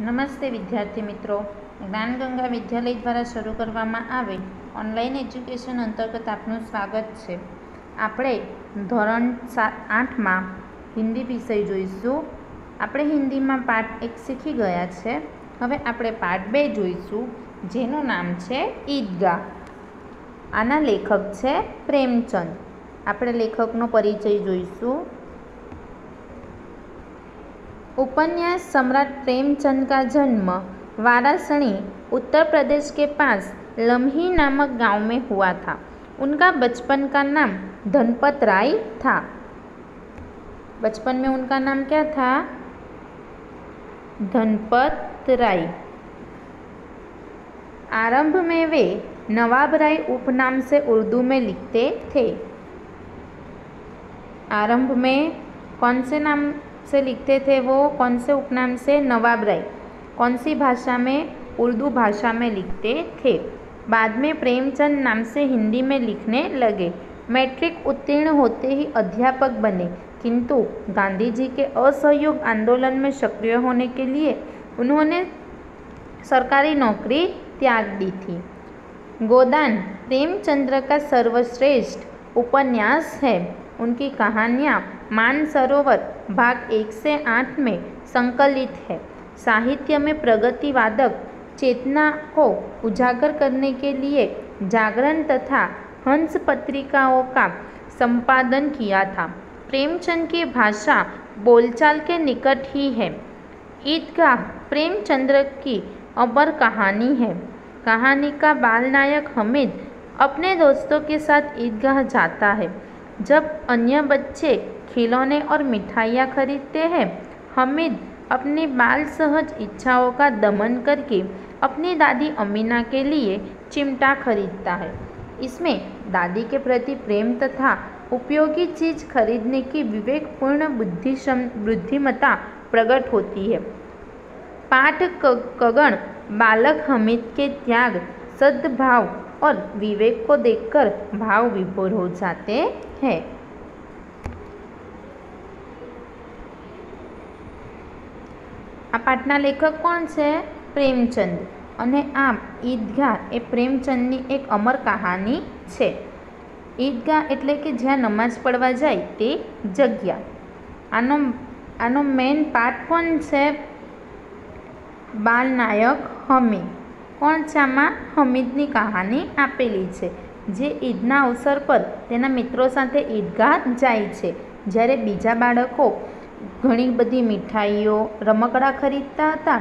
નમસ્તે વિદ્યાર્થી મિત્રો, જ્ઞાનગંગા વિદ્યાલય દ્વારા શરૂ કરવામાં આવેલ ઓનલાઈન એજ્યુકેશન અંતર્ગત આપનું સ્વાગત છે. આપણે ધોરણ 8માં હિન્દી વિષય જોઈશું. આપણે હિન્દીમાં પાઠ 1 શીખી ગયા છે. હવે આપણે પાઠ 2 જોઈશું, જેનું નામ છે ઈદગાહ. આના લેખક છે પ્રેમચંદ. આપણે લેખકનો પરિચય જોઈશું. उपन्यास सम्राट प्रेमचंद का जन्म वाराणसी उत्तर प्रदेश के पास लम्ही नामक गांव में हुआ था. उनका बचपन का नाम धनपत राय था. बचपन में उनका नाम क्या था? धनपत राय. आरंभ में वे नवाब राय उपनाम से उर्दू में लिखते थे. आरंभ में कौन से नाम से लिखते थे वो? कौन से उपनाम से? नवाब राय. कौन सी भाषा में? उर्दू भाषा में लिखते थे. बाद में प्रेमचंद नाम से हिंदी में लिखने लगे. मैट्रिक उत्तीर्ण होते ही अध्यापक बने, किंतु गांधी जी के असहयोग आंदोलन में सक्रिय होने के लिए उन्होंने सरकारी नौकरी त्याग दी थी. गोदान प्रेमचंद्र का सर्वश्रेष्ठ उपन्यास है. उनकी कहानियाँ मानसरोवर भाग 1 से 8 में संकलित है. साहित्य में प्रगतिवादक चेतना को उजागर करने के लिए जागरण तथा हंस पत्रिकाओं का संपादन किया था. प्रेमचंद की भाषा बोलचाल के निकट ही है. ईदगाह प्रेमचंद्र की अमर कहानी है. कहानी का बाल नायक हमीद अपने दोस्तों के साथ ईदगाह जाता है. जब अन्य बच्चे खिलौने और मिठाइयाँ खरीदते हैं, हमीद अपनी बाल सहज इच्छाओं का दमन करके अपनी दादी अमीना के लिए चिमटा खरीदता है. इसमें दादी के प्रति प्रेम तथा उपयोगी चीज़ खरीदने की विवेकपूर्ण बुद्धिमत्ता प्रकट होती है. पाठकगण बालक हमीद के त्याग, सद्भाव और विवेक को देखकर भाव विभोर हो जाते हैं. आ पाठना लेखक कौन है? प्रेमचंद. અને આ ઈદગાહ એ પ્રેમચંદની એક અમર કહાની છે. ઈદગાહ એટલે કે જ્યાં નમાઝ પડવા જાય તે જગ્યા. આનો મેઇન પાર્ટ કોણ છે? બાલનાયક હમીદ. કોણ છે આમાં? હમીદની કહાની આપેલી છે, જે ઈદના અવસર પર તેના મિત્રો સાથે ઈદગાહ જાય છે. જ્યારે બીજા બાળકો ઘણી બધી મીઠાઈઓ, રમકડા ખરીદતા હતા,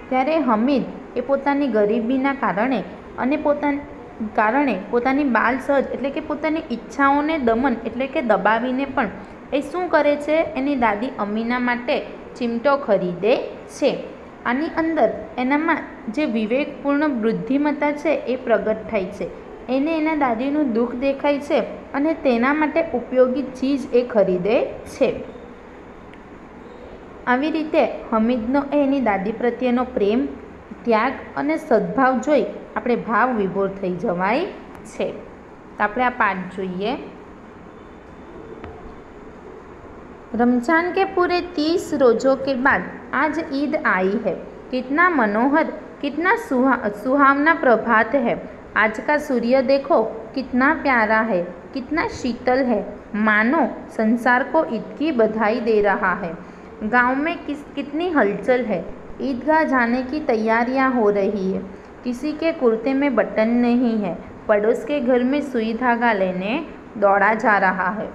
ત્યારે હમીદ એ પોતાની ગરીબીના કારણે અને પોતાની બાલ સહજ એટલે કે પોતાની ઈચ્છાઓને દમન એટલે કે દબાવીને પણ એ શું કરે છે? એની દાદી અમીના માટે ચીમટો ખરીદે છે. આની અંદર એનામાં જે વિવેકપૂર્ણ બુદ્ધિમત્તા છે એ પ્રગટ થાય છે. એને એના દાદીનું દુઃખ દેખાય છે અને તેના માટે ઉપયોગી ચીજ એ ખરીદે છે. આવી રીતે હમીદનો એની દાદી પ્રત્યેનો પ્રેમ, ત્યાગ અને સદ્ભાવ જોઈ આપણે ભાવ વિભોર થઈ જવાય છે. તો આપણે આ પાઠ જોઈએ. रमजान के पूरे 30 रोज़ों के बाद आज ईद आई है. कितना मनोहर, कितना सुहावना प्रभात है. आज का सूर्य देखो कितना प्यारा है, कितना शीतल है, मानो संसार को ईद की बधाई दे रहा है. गांव में कितनी हलचल है. ईदगाह जाने की तैयारियां हो रही है. किसी के कुर्ते में बटन नहीं है. पड़ोस के घर में सुई धागा लेने दौड़ा जा रहा है.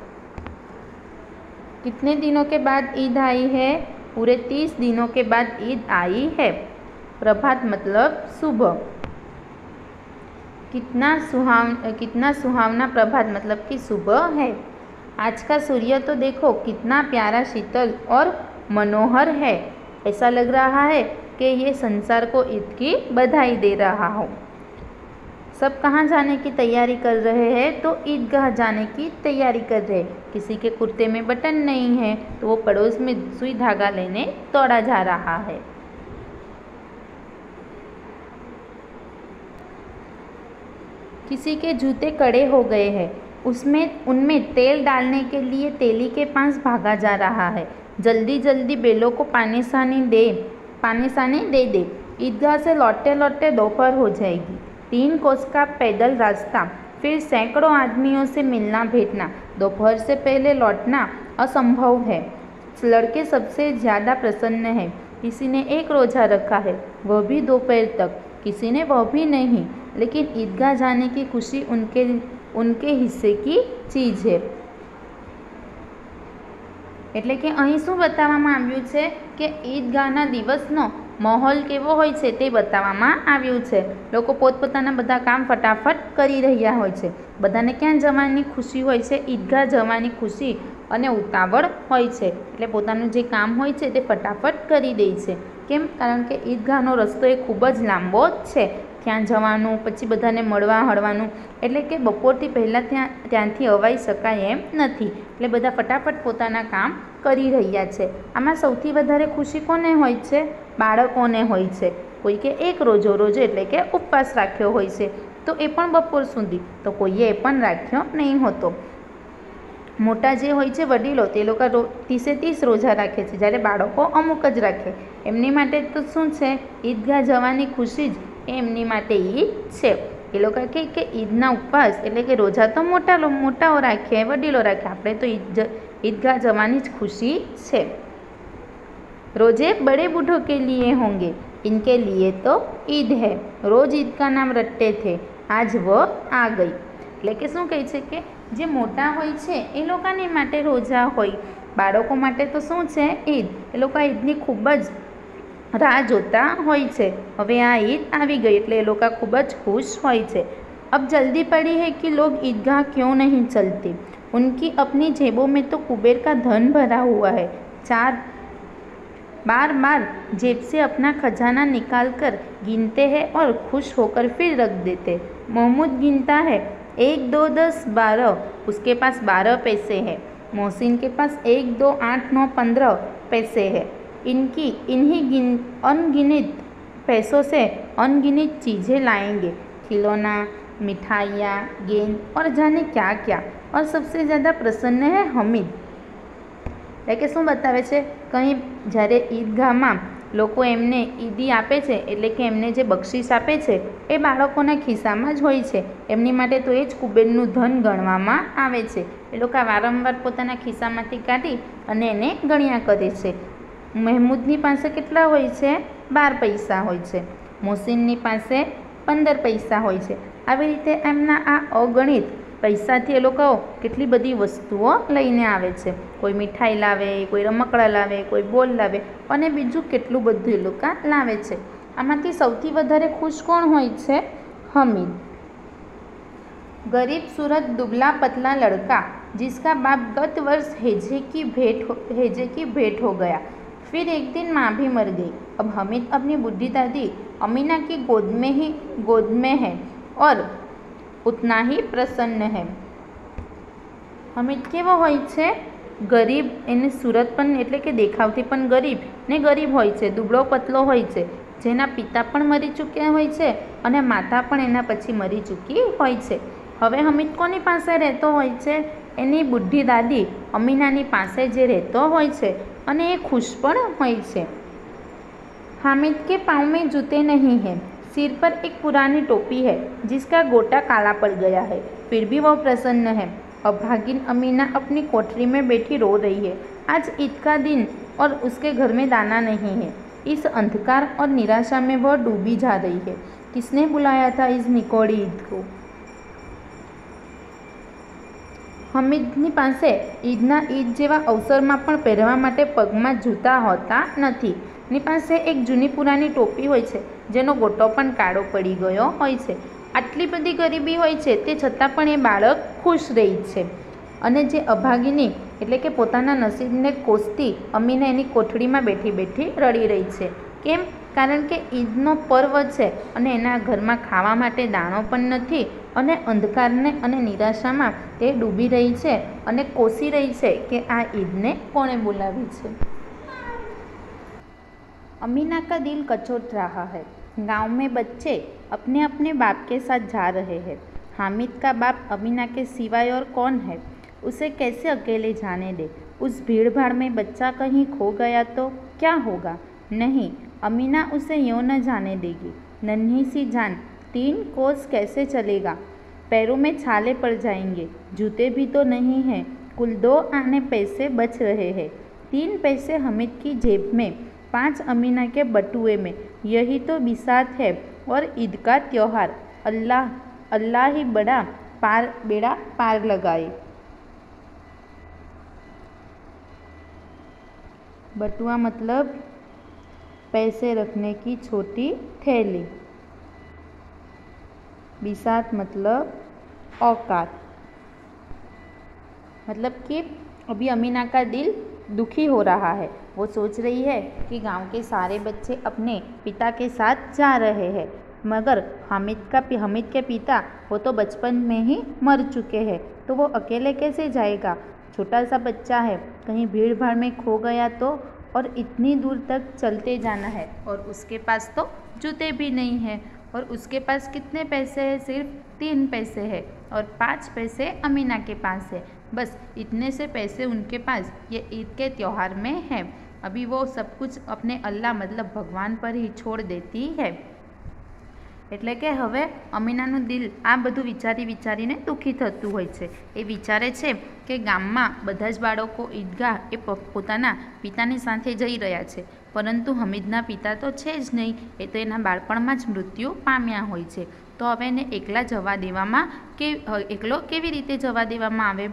कितने दिनों के बाद ईद आई है? पूरे 30 दिनों के बाद ईद आई है. प्रभात मतलब सुबह. कितना सुहावना प्रभात मतलब कि सुबह है. आज का सूर्य तो देखो कितना प्यारा, शीतल और मनोहर है. ऐसा लग रहा है कि ये संसार को ईद की बधाई दे रहा हो. सब कहाँ जाने की तैयारी कर रहे हैं? तो ईदगाह जाने की तैयारी कर रहे हैं. किसी के कुर्ते में बटन नहीं है तो वो पड़ोस में सुई धागा लेने दौड़ा जा रहा है. किसी के जूते कड़े हो गए हैं. उनमें तेल डालने के लिए तेली के पास भागा जा रहा है. जल्दी जल्दी बैलों को पानी सानी दे. पानी सानी दे दे। ईदगाह से लौटते लौटते दोपहर हो जाएगी। 3 कोस का पैदल रास्ता, फिर सैकड़ों आदमियों से मिलना भेंटना, दोपहर से पहले लौटना असंभव है। लड़के सबसे ज़्यादा प्रसन्न है। किसी ने 1 रोज़ा रखा है, वह भी दोपहर तक, किसी ने वह भी नहीं, लेकिन ईदगाह जाने की खुशी उनके हिस्से की चीज़ है। એટલે કે અહીં શું બતાવવામાં આવ્યું છે કે ઈદગાહના દિવસનો માહોલ કેવો હોય છે તે બતાવવામાં આવ્યું છે। લોકો પોતપોતાના બધા કામ ફટાફટ કરી રહ્યા હોય છે। બધાને ક્યાં જવાની ખુશી હોય છે? ઈદગાહ જવાની ખુશી અને ઉતાવળ હોય છે, એટલે પોતાનું જે કામ હોય છે તે ફટાફટ કરી દે છે। કેમ? કારણ કે ઈદગાહનો રસ્તો એ ખૂબ જ લાંબો છે। ત્યાં જવાનું, પછી બધાને મળવા હળવાનું, એટલે કે બપોરથી પહેલાં ત્યાંથી અવાઈ શકાય એમ નથી, એટલે બધા ફટાફટ પોતાના કામ કરી રહ્યા છે। આમાં સૌથી વધારે ખુશી કોને હોય છે? બાળકોને હોય છે। કોઈ કે 1 રોજો એટલે કે ઉપવાસ રાખ્યો હોય છે, તો એ પણ બપોર સુધી, તો કોઈએ એ પણ રાખ્યો નહીં હોતો। મોટા જે હોય છે વડીલો, તે લોકો 30 રોજા રાખે છે, જ્યારે બાળકો અમુક જ રાખે। એમની માટે તો શું છે? ઈદગાહ જવાની ખુશી જ એમની માટે ઈદ છે। એ લોકો કહે કે ઈદના ઉપવાસ એટલે કે રોજા તો મોટાઓ રાખે, વડીલો રાખે, આપણે તો ईदगाह जवानी खुशी है। रोजे बड़े बूढ़ों के लिए होंगे, इनके लिए तो ईद है। रोज ईद का नाम रटते थे, आज वह आ गई। એટલે કે શું કહે છે કે જે મોટા હોય છે એ લોકોને માટે રોજા હોય, બાળકો માટે તો શું છે? ઈદ। એ લોકો ઈદની ખૂબ જ રાહ જોતા હોય છે। હવે આ ઈદ આવી ગઈ એટલે એ લોકો ખૂબ જ ખુશ હોય છે। अब जल्दी पड़ी है कि लोग ईदगाह क्यों नहीं चलते? उनकी अपनी जेबों में तो कुबेर का धन भरा हुआ है। बार बार जेब से अपना खजाना निकाल कर गिनते हैं और खुश होकर फिर रख देते। महमूद गिनता है 1, 2, 10, 12, उसके पास 12 पैसे हैं। मोहसिन के पास 1, 2, 8, 9, 15 पैसे हैं। इन्हीं अनगिनत पैसों से अनगिनत चीज़ें लाएंगे, खिलौना, मिठाइयाँ, गेंद और जाने क्या क्या। और सबसे ज़्यादा प्रसन्न है हमीद। એટલે કે શું બતાવે છે? કંઈ જ્યારે ઈદગાહમાં લોકો એમને ઈદી આપે છે, એટલે કે એમને જે બક્ષિસ આપે છે એ બાળકોના ખિસ્સામાં જ હોય છે। એમની માટે તો એ જ કુબેરનું ધન ગણવામાં આવે છે। એ લોકો વારંવાર પોતાના ખિસ્સામાંથી કાઢી અને એને ગણ્યા કરે છે। મહેમૂદની પાસે કેટલા હોય છે? 12 પૈસા હોય છે। મોહસિનની પાસે 15 પૈસા હોય છે। આવી રીતે એમના આ અગણિત પૈસાથી એ લોકો કેટલી બધી વસ્તુઓ લઈને આવે છે। કોઈ મીઠાઈ લાવે, કોઈ રમકડા લાવે, કોઈ બોલ લાવે અને બીજું કેટલું બધું એ લોકો લાવે છે। આમાંથી સૌથી વધારે ખુશ કોણ હોય છે? हमीद। गरीब सूरत दुबला पतला लड़का जिसका बाप गत वर्ष हेजे की भेंट हो गया, फिर एक दिन माँ भी मर गई। अब हमीद अपनी बूढ़ी दादी अमीना की गोद में है और उतना ही प्रसन्न है। हमीद केवो होय छे? गरीब, एने सूरत पण એટલે કે દેખાવથી પણ ગરીબ ને ગરીબ હોય છે, દુબળો પતલો હોય છે, જેના પિતા પણ મરી ચૂક્યા હોય છે અને માતા પણ એના પછી મરી ચૂકી હોય છે। હવે હમીદ કોની પાસે રહેતો હોય છે? એની બુઢી દાદી અમીનાની પાસે જે રહેતો હોય છે અને એ ખુશ પણ હોય છે। हामिद के पाँव में जूते नहीं हैं, सिर पर एक पुरानी टोपी है जिसका गोटा काला पड़ गया है, फिर भी वह प्रसन्न है। अभागिन अमीना अपनी कोठरी में बैठी रो रही है। आज ईद का दिन और उसके घर में दाना नहीं है। इस अंधकार और निराशा में वह डूबी जा रही है। किसने बुलाया था इस निकोड़ी ईद को? હમીદની પાસે ઈદના ઈદ જેવા અવસરમાં પણ પહેરવા માટે પગમાં જૂતા હોતા નથી। એની પાસે એક જૂની પુરાની ટોપી હોય છે જેનો ગોટો પણ કાળો પડી ગયો હોય છે। આટલી બધી ગરીબી હોય છે તે છતાં પણ એ બાળક ખુશ રહી છે। અને જે અભાગીની એટલે કે પોતાના નસીબને કોસતી અમીના એની કોઠડીમાં બેઠી બેઠી રડી રહી છે। કેમ? કારણ કે ઈદનો પર્વ છે અને એના ઘરમાં ખાવા માટે દાણો પણ નથી અને અંધકારને અને નિરાશામાં તે ડૂબી રહી છે અને કોસી રહી છે કે આ ઈદને કોણે બોલાવી છે। अमीना का दिल कचोट रहा है। गांव में बच्चे अपने अपने बाप के साथ जा रहे हैं। हामिद का बाप अमीना के सिवाय और कौन है? उसे कैसे अकेले जाने दे? उस भीड़ भाड़ में बच्चा कहीं खो गया तो क्या होगा? नहीं, अमीना उसे यूँ न जाने देगी। नन्ही सी जान 3 कोस कैसे चलेगा? पैरों में छाले पड़ जाएंगे। जूते भी तो नहीं हैं। कुल 2 आने पैसे बच रहे हैं। 3 पैसे हमीद की जेब में, 5 अमीना के बटुए में। यही तो बिसात है और ईद का त्योहार। अल्लाह अल्लाह ही बेड़ा पार लगाए। बटुआ मतलब पैसे रखने की छोटी थैली। बिसात मतलब औकात। मतलब कि अभी अमीना का दिल दुखी हो रहा है। वो सोच रही है कि गांव के सारे बच्चे अपने पिता के साथ जा रहे हैं, मगर हामिद के पिता वो तो बचपन में ही मर चुके हैं, तो वो अकेले कैसे जाएगा? छोटा सा बच्चा है, कहीं भीड़ भाड़ में खो गया तो? और इतनी दूर तक चलते जाना है और उसके पास तो जूते भी नहीं हैं। और उसके पास कितने पैसे हैं? सिर्फ 3 पैसे हैं और 5 पैसे अमीना के पास है। बस इतने से पैसे उनके पास ये ईद के त्यौहार में है। अभी वो सब कुछ अपने अल्लाह मतलब भगवान पर ही छोड़ देती है। એટલે કે હવે અમીનાનું દિલ આ બધું વિચારીને દુઃખી થતું હોય છે। એ વિચારે છે કે ગામમાં બધા જ બાળકો ઈદગાહ એ પોતાના પિતાની સાથે જઈ રહ્યા છે, પરંતુ હમીદના પિતા તો છે જ નહીં। એ તો એના બાળપણમાં જ મૃત્યુ પામ્યા હોય છે। તો હવે એને એકલા જવા દેવામાં એકલો કેવી રીતે જવા દેવામાં આવે?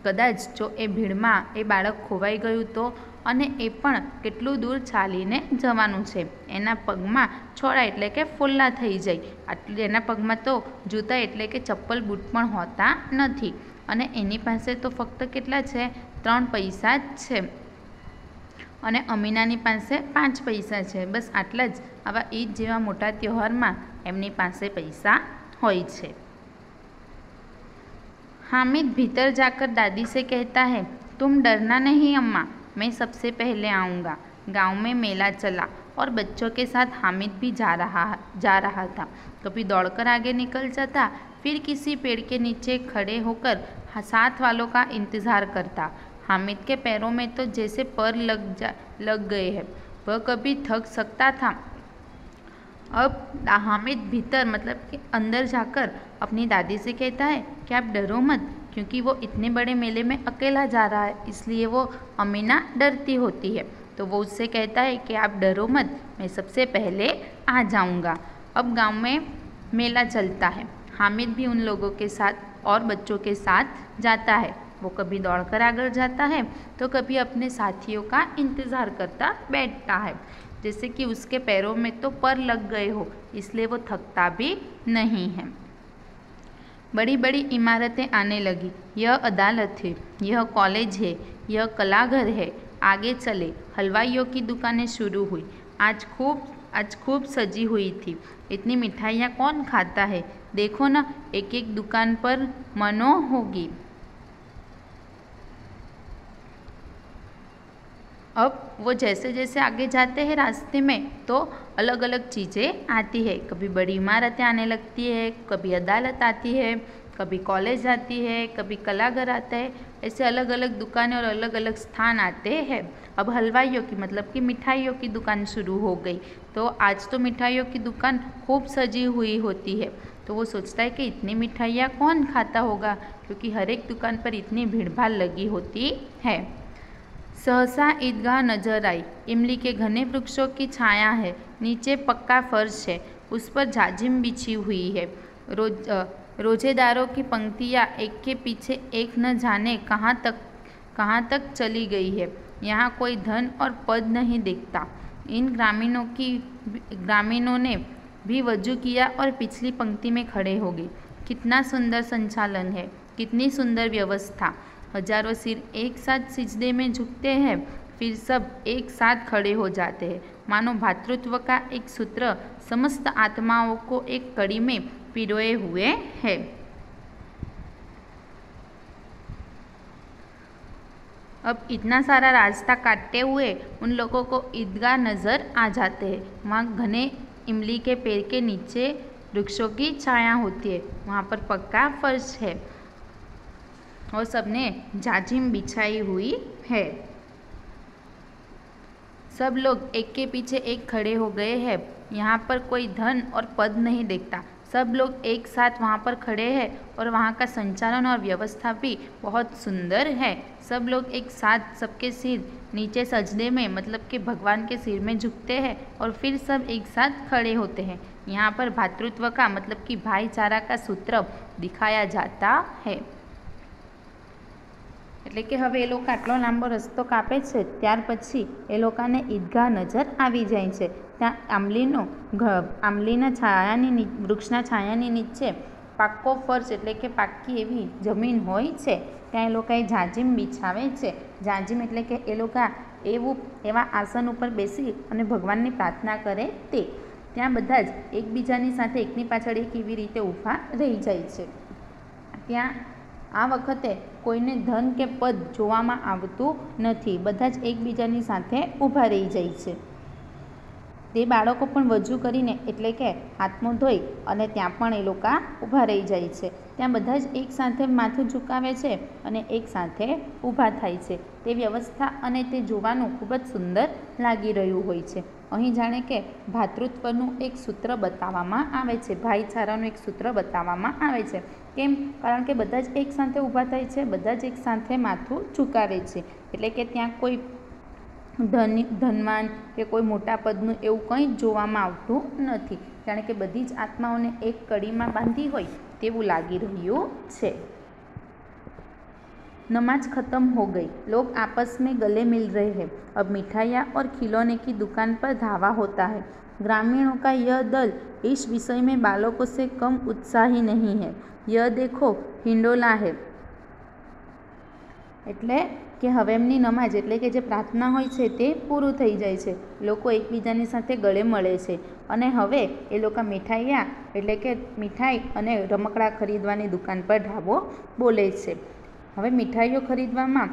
કદાચ જો એ ભીડમાં એ બાળક ખોવાઈ ગયું તો? અને એ પણ કેટલું દૂર ચાલીને જવાનું છે। એના પગમાં છોડા એટલે કે ફોલ્લા થઈ જાય। એના પગમાં તો જૂતા એટલે કે ચપ્પલ બૂટ પણ હોતા નથી। અને એની પાસે તો ફક્ત કેટલા છે? 3 પૈસા જ છે અને અમીનાની પાસે 5 પૈસા છે। બસ આટલા જ। આવા ઈદ જેવા મોટા તહેવારમાં એમની પાસે પૈસા હોય છે। हामिद भीतर जाकर दादी से कहता है, तुम डरना नहीं अम्मा, मैं सबसे पहले आऊँगा। गांव में मेला चला और बच्चों के साथ हामिद भी जा रहा था। कभी दौड़कर आगे निकल जाता, फिर किसी पेड़ के नीचे खड़े होकर साथ वालों का इंतज़ार करता। हामिद के पैरों में तो जैसे पर लग गए हैं। वह कभी थक सकता था। अब हामिद भीतर मतलब कि अंदर जाकर अपनी दादी से कहता है कि आप डरो मत, क्योंकि वो इतने बड़े मेले में अकेला जा रहा है, इसलिए वो अमीना डरती होती है। तो वो उससे कहता है कि आप डरो मत, मैं सबसे पहले आ जाऊंगा। अब गांव में मेला चलता है। हामिद भी उन लोगों के साथ और बच्चों के साथ जाता है। वो कभी दौड़कर आगे जाता है तो कभी अपने साथियों का इंतज़ार करता बैठता है, जैसे कि उसके पैरों में तो पर लग गए हो, इसलिए वो थकता भी नहीं है। बड़ी बड़ी इमारतें आने लगी। यह अदालत है, यह कॉलेज है, यह कलाघर है। आगे चले, हलवाइयों की दुकानें शुरू हुई। आज खूब सजी हुई थी। इतनी मिठाइयाँ कौन खाता है? देखो ना, एक एक दुकान पर मनो होगी। अब वो जैसे जैसे आगे जाते हैं रास्ते में तो अलग अलग चीज़ें आती है। कभी बड़ी इमारतें आने लगती है, कभी अदालत आती है, कभी कॉलेज आती है, कभी कलाघर आता है। ऐसे अलग अलग दुकानें और अलग अलग स्थान आते हैं। अब हलवाइयों की मतलब कि मिठाइयों की दुकान शुरू हो गई। तो आज तो मिठाइयों की दुकान खूब सजी हुई होती है। तो वो सोचता है कि इतनी मिठाइयाँ कौन खाता होगा, क्योंकि हर एक दुकान पर इतनी भीड़ भाड़ लगी होती है। सहसा ईदगाह नजर आई। इमली के घने वृक्षों की छाया है। नीचे पक्का फर्श है, उस पर जाजिम बिछी हुई है। रोजेदारों की पंक्तियाँ एक के पीछे एक न जाने कहाँ तक चली गई है। यहाँ कोई धन और पद नहीं दिखता। इन ग्रामीणों ने भी वजू किया और पिछली पंक्ति में खड़े हो गए। कितना सुंदर संचालन है, कितनी सुंदर व्यवस्था। हजारों सिर एक साथ सिजदे में झुकते हैं, फिर सब एक साथ खड़े हो जाते हैं, मानो भातृत्व का एक सूत्र समस्त आत्माओं को एक कड़ी में पिरोए हुए है। अब इतना सारा रास्ता काटते हुए उन लोगों को ईदगाह नज़र आ जाते हैं। वहाँ घने इमली के पेड़ के नीचे वृक्षों की छाया होती है। वहाँ पर पक्का फर्श है और सबने जाजिम बिछाई हुई है। सब लोग एक के पीछे एक खड़े हो गए हैं। यहाँ पर कोई धन और पद नहीं देखता। सब लोग एक साथ वहाँ पर खड़े हैं और वहाँ का संचालन और व्यवस्था भी बहुत सुंदर है। सब लोग एक साथ सबके सिर नीचे सजदे में मतलब कि भगवान के सिर में झुकते हैं और फिर सब एक साथ खड़े होते हैं। यहाँ पर भातृत्व का मतलब कि भाईचारा का सूत्र दिखाया जाता है। એટલે કે હવે એ લોકો આટલો લાંબો રસ્તો કાપે છે ત્યાર પછી એ લોકોને ઈદગાહ નજર આવી જાય છે। ત્યાં આંબલીના છાયાની વૃક્ષના છાયાની નીચે પાક્કો ફર્શ એટલે કે પાક્કી એવી જમીન હોય છે। ત્યાં એ લોકોએ જાજીમ બિછાવે છે। જાજીમ એટલે કે એ લોકો એવા આસન ઉપર બેસી અને ભગવાનની પ્રાર્થના કરે તે। ત્યાં બધા જ એકબીજાની સાથે એકની પાછળ એક એવી રીતે ઊભા રહી જાય છે। ત્યાં આ વખતે કોઈને ધન કે પદ જોવામાં આવતું નથી। બધા જ એકબીજાની સાથે ઊભા રહી જાય છે। તે બાળકો પણ વજૂ કરીને એટલે કે હાથ મોં ધોઈ અને ત્યાં પણ એ લોકો ઊભા રહી જાય છે। ત્યાં બધા જ એક સાથે માથું ઝુકાવે છે અને એક સાથે ઊભા થાય છે। તે વ્યવસ્થા અને તે જોવાનું ખૂબ જ સુંદર લાગી રહ્યું હોય છે। અહીં જાણે કે ભાતૃત્વનું એક સૂત્ર બતાવવામાં આવે છે, ભાઈચારાનું એક સૂત્ર બતાવવામાં આવે છે। કેમ? કારણ કે બધા જ એક સાથે ઊભા થાય છે, બધા જ એક સાથે માથું ઝુકાવે છે। એટલે કે ત્યાં કોઈ ધનવાન કે કોઈ મોટા પદનું એવું કંઈ જ જોવામાં આવતું નથી। જાણે કે બધી જ આત્માઓને એક કડીમાં બાંધી હોય તેવું લાગી રહ્યું છે। नमाज खत्म हो गई। लोग आपस में गले मिल रहे हैं। अब मिठाइयाँ और खिलौने की दुकान पर धावा होता है। ग्रामीणों का यह दल इस विषय में बालकों से कम उत्साही नहीं है। यह देखो हिंडोला है। એટલે કે હવે એમની નમાજ એટલે કે જે પ્રાર્થના હોય છે તે પૂરું થઈ જાય છે। લોકો એકબીજાની સાથે ગળે મળે છે અને હવે એ લોકો મીઠાઈયા એટલે કે મીઠાઈ અને રમકડા ખરીદવાની દુકાન પર ધાબો બોલે છે। હવે મીઠાઈઓ ખરીદવામાં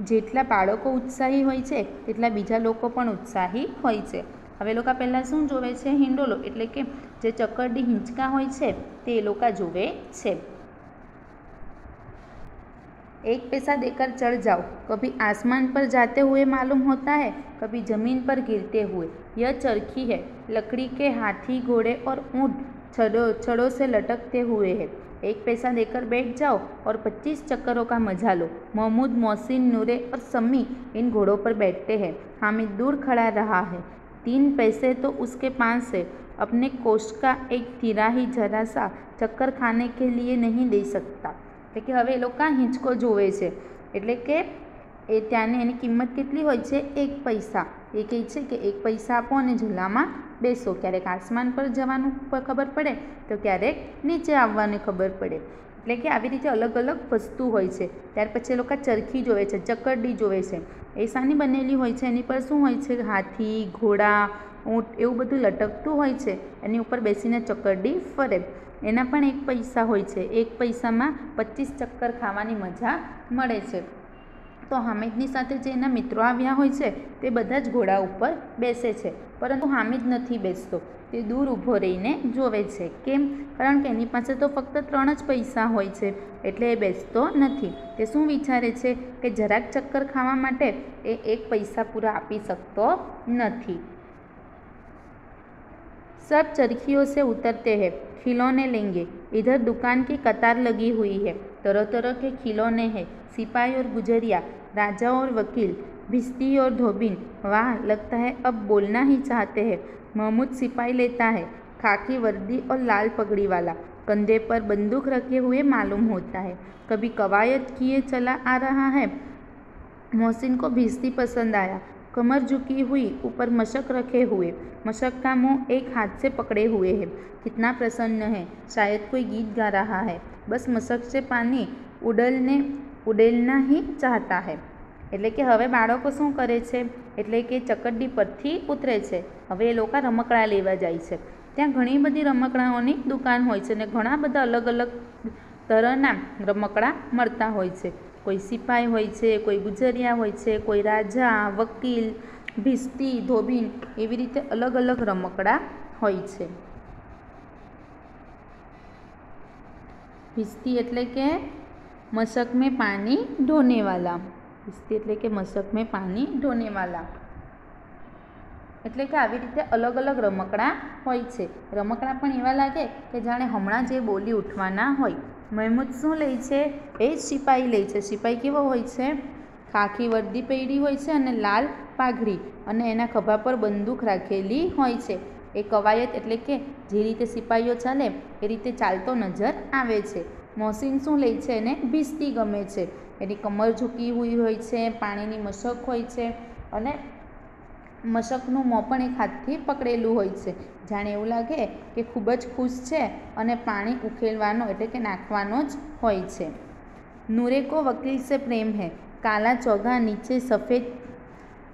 જેટલા બાળકો ઉત્સાહી હોય છે તેટલા બીજા લોકો પણ ઉત્સાહી હોય છે। હવે લોકો પહેલાં શું જોવે છે? હિંડોલો એટલે કે જે ચક્કરડી હિંચકા હોય છે તે એ લોકો જોવે છે। एक पैसा देकर चढ़ जाओ, कभी आसमान पर जाते हुए मालूम होता है, कभी ज़मीन पर गिरते हुए। यह चरखी है, लकड़ी के हाथी घोड़े और ऊँट छड़ों से लटकते हुए है। एक पैसा देकर बैठ जाओ और 25 चक्करों का मजा लो। महमूद, मोहसिन, नूरे और सम्मी इन घोड़ों पर बैठते हैं। हामिद दूर खड़ा रहा है। 3 पैसे तो उसके पास है। अपने कोष का एक तीरा ही जरा सा चक्कर खाने के लिए नहीं दे सकता। એટલે કે હવે એ લોકો હિંચકો જોવે છે એટલે કે એ ત્યાંની એની કિંમત કેટલી હોય છે? 1 પૈસા। એ કહે છે કે 1 પૈસા આપો અને ઝૂલામાં બેસો। ક્યારેક આસમાન પર જવાનું ખબર પડે તો ક્યારેક નીચે આવવાની ખબર પડે। એટલે કે આવી રીતે અલગ અલગ વસ્તુ હોય છે। ત્યાર પછી એ લોકો ચરખી જોવે છે, ચક્કરડી જોવે છે। એ શાની બનેલી હોય છે? એની પર શું હોય છે? હાથી, ઘોડા, ઊંટ એવું બધું લટકતું હોય છે। એની ઉપર બેસીને ચક્કરડી ફરે। એના પણ 1 પૈસા હોય છે। 1 પૈસામાં 25 ચક્કર ખાવાની મજા મળે છે। તો હામિદની સાથે જે એના મિત્રો આવ્યા હોય છે તે બધા જ ઘોડા ઉપર બેસે છે, પરંતુ હામિદ નથી બેસતો। તે દૂર ઊભો રહીને જોવે છે। કેમ? કારણ કે એની પાસે તો ફક્ત 3 જ પૈસા હોય છે એટલે એ બેસતો નથી। તે શું વિચારે છે કે જરાક ચક્કર ખાવા માટે એ 1 પૈસા પૂરા આપી શકતો નથી। सब चरखियों से उतरते हैं, खिलौने लेंगे। इधर दुकान की कतार लगी हुई है। तरह तरह के खिलौने हैं। सिपाही और गुजरिया, राजा और वकील, भिस्ती और धोबिन। वाह, लगता है अब बोलना ही चाहते हैं। महमूद सिपाही लेता है, खाकी वर्दी और लाल पगड़ी वाला, कंधे पर बंदूक रखे हुए मालूम होता है। कभी कवायद किए चला आ रहा है। मोहसिन को भिस्ती पसंद आया, कमर झुकी हुई, ऊपर मशक रखे हुए, मशक का मुंह एक हाथ से पकड़े हुए है। कितना प्रसन्न है, शायद कोई गीत गा रहा है। बस मशक से पानी उड़ेलना ही चाहता है। એટલે કે હવે બાળકો શું કરે છે? એટલે કે ચકરડી પરથી ઉતરે છે। હવે એ લોકો રમકડા લેવા જાય છે। ત્યાં ઘણી બધી રમકડાઓની દુકાન હોય છે અને ઘણા બધા અલગ અલગ તરહના રમકડા મળતા હોય છે। કોઈ સિપાઈ હોય છે, કોઈ ગુજરિયા હોય છે, કોઈ રાજા, વકીલ, भिस्ती, धोबीन એવી રીતે અલગ અલગ રમકડા હોય છે। भिस्ती એટલે કે मशक में पानी ढोने वाला। भिस्ती એટલે કે मशक में पानी ढोने वाला। એટલે કે આવી રીતે અલગ અલગ રમકડાં હોય છે. રમકડાં પણ એવા લાગે કે જાણે હમણાં જે બોલી ઉઠવાના હોય. મહેમૂદ શું લે છે? એ સિપાઈ લે છે. સિપાઈ કેવો હોય છે? ખાખી વર્દી પહેરી હોય છે અને લાલ પાઘડી અને એના ખભા પર બંદૂક રાખેલી હોય છે. એ કવાયત એટલે કે જે રીતે સિપાઈઓ ચાલે એ રીતે ચાલતો નજર આવે છે. મોહસીન શું લે છે? એને ભીસ્તી ગમે છે. એની કમર ઝૂકી હુઈ હોય છે, પાણીની મશક હોય છે અને મશકનું મોં પણ એક હાથથી પકડેલું હોય છે. જાણે એવું લાગે કે ખૂબ જ ખુશ છે અને પાણી ઉકેલવાનો એટલે કે નાખવાનો જ હોય છે. नूरे को वकील से प्रेम है. काला चौगा नीचे सफ़ेद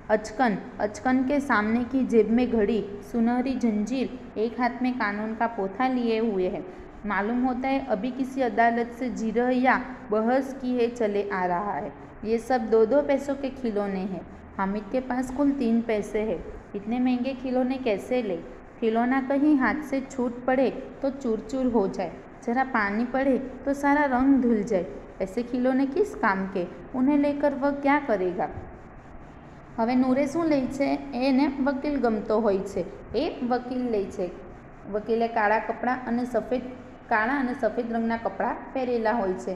अचकन, अचकन के सामने की जेब में घड़ी, सुनहरी जंजीर, एक हाथ में कानून का पोथा लिए हुए है. मालूम होता है अभी किसी अदालत से जिरह या बहस किए चले आ रहा है. ये सब 2-2 पैसों के खिलौने हैं. हामिद के पास कुल 3 पैसे हैं. इतने महंगे खिलौने कैसे ले? खिलौना कहीं हाथ से छूट पड़े तो चूर चूर हो जाए, जरा पानी पड़े तो सारा रंग धुल जाए. ऐसे खिलौने किस काम के? उन्हें लेकर वह क्या करेगा? હવે નૂરે શું લે છે? એને વકીલ ગમતો હોય છે. એ વકીલ લે છે. વકીલે કાળા અને સફેદ રંગના કપડાં પહેરેલા હોય છે.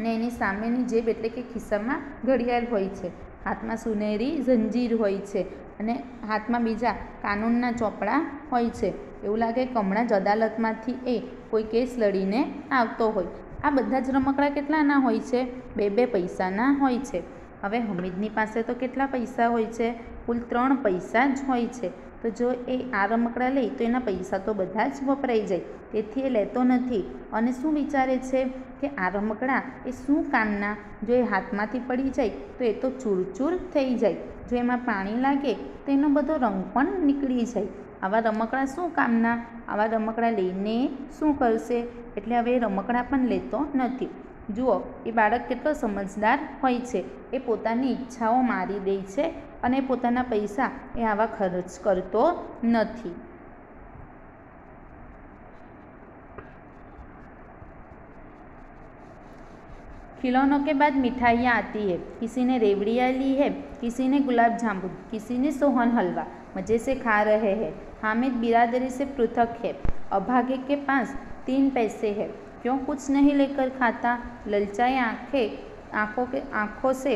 એની સામેની જેબ એટલે કે ખિસ્સામાં ઘડિયાળ હોય છે. હાથમાં સુનેરી જંજીર હોય છે અને હાથમાં બીજા કાનૂનના ચોપડા હોય છે. એવું લાગે કે હમણાં જ અદાલતમાંથી એ કોઈ કેસ લડીને આવતો હોય. આ બધા જ રમકડાં કેટલાના હોય છે? 2-2 પૈસાના હોય છે. હવે હમીદની પાસે તો કેટલા પૈસા હોય છે? કુલ 3 પૈસા જ હોય છે. તો જો એ આ રમકડાં લે તો એના પૈસા તો બધા જ વપરાઈ જાય. તેથી એ લેતો નથી અને શું વિચારે છે કે આ રમકડાં એ શું કામના? જો એ હાથમાંથી પડી જાય તો એ તો ચૂરચૂર થઈ જાય. જો એમાં પાણી લાગે તો એનો બધો રંગ પણ નીકળી જાય. આવા રમકડાં શું કામના? આવા રમકડાં લઈને શું કરશે? એટલે હવે એ રમકડાં પણ લેતો નથી. જુઓ, એ બાળક કેટલો સમજદાર હોય છે. એ પોતાની ઈચ્છાઓ મારી દે છે અને પોતાના પૈસા એ આવા ખર્ચ કરતો નથી. खिलौनों के बाद मिठाइयाँ आती है. किसी ने रेवड़ियाँ ली है, किसी ने गुलाब जामुन, किसी ने सोहन हलवा. मज़े से खा रहे हैं. हामिद बिरादरी से पृथक है. अभागे के पास 3 पैसे है. क्यों कुछ नहीं लेकर खाता? ललचाई आँखों से